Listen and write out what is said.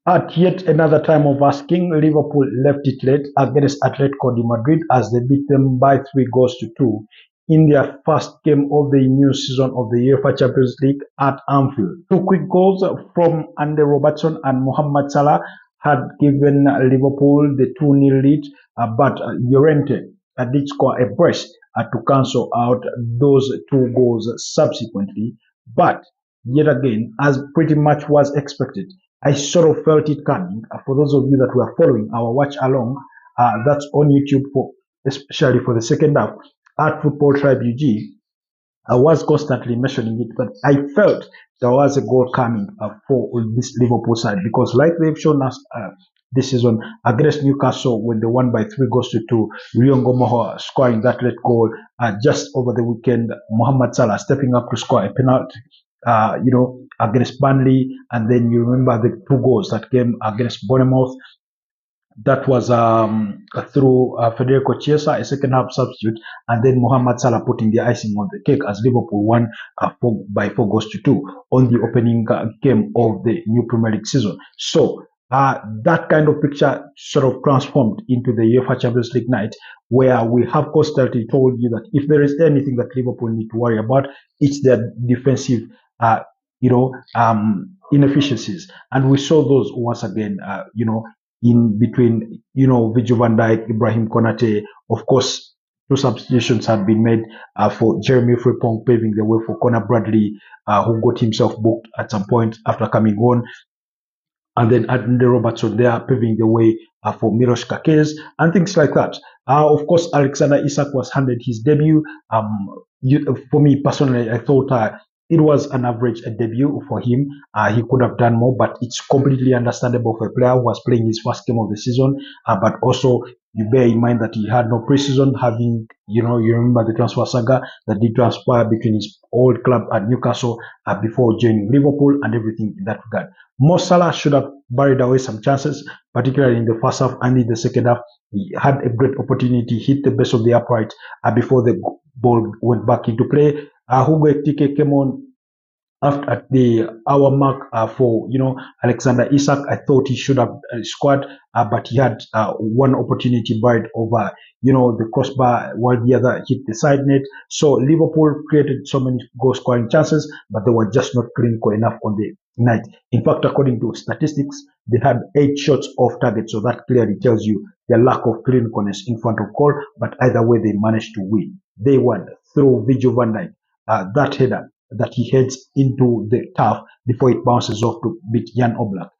At yet another time of asking, Liverpool left it late against Atletico de Madrid as they beat them by 3 goals to 2 in their first game of the new season of the UEFA Champions League at Anfield. Two quick goals from Andy Robertson and Mohamed Salah had given Liverpool the 2-0 lead, but Llorente did score a brace to cancel out those 2 goals subsequently. But yet again, as pretty much was expected, I sort of felt it coming. For those of you that were following our watch along, that's on YouTube for especially for the second half at Football Tribe UG. I was constantly mentioning it, but I felt there was a goal coming for this Liverpool side because, like they've shown us this season against Newcastle when they won by 3 goals to 2, Riongo Moho scoring that late goal just over the weekend, Mohamed Salah stepping up to score a penalty. Against Burnley, and then you remember the 2 goals that came against Bournemouth. That was through Federico Chiesa, a second half substitute, and then Mohamed Salah putting the icing on the cake as Liverpool won by 4 goals to 2 on the opening game of the new Premier League season. So that kind of picture sort of transformed into the UEFA Champions League night, where we have constantly told you that if there is anything that Liverpool need to worry about, it's their defensive, inefficiencies, and we saw those once again. In between, Virgil van Dijk, Ibrahim Konate. Of course, 2 substitutions had been made for Jeremy Frimpong, paving the way for Conor Bradley, who got himself booked at some point after coming on. And then Andy Robertson there paving the way for Milos Kakez and things like that. Of course, Alexander Isak was handed his debut. For me personally, I thought it was an average debut for him. He could have done more, but it's completely understandable for a player who was playing his first game of the season. But also, you bear in mind that he had no preseason, having, you remember the transfer saga that did transpire between his old club at Newcastle before joining Liverpool and everything in that regard. Mo Salah should have buried away some chances, particularly in the first half and in the second half. He had a great opportunity, hit the base of the upright before the ball went back into play. Hugo Ekitike came on after the hour mark for Alexander Isak. I thought he should have scored, but he had one opportunity buried over the crossbar while the other hit the side net. So Liverpool created so many goal scoring chances, but they were just not clinical enough on the night. In fact, according to statistics, they had 8 shots off target, so that clearly tells you the lack of clinicalness in front of goal. But either way, they managed to win. They won through Virgil van Dijk. That header that he heads into the turf before it bounces off to beat Jan Oblak.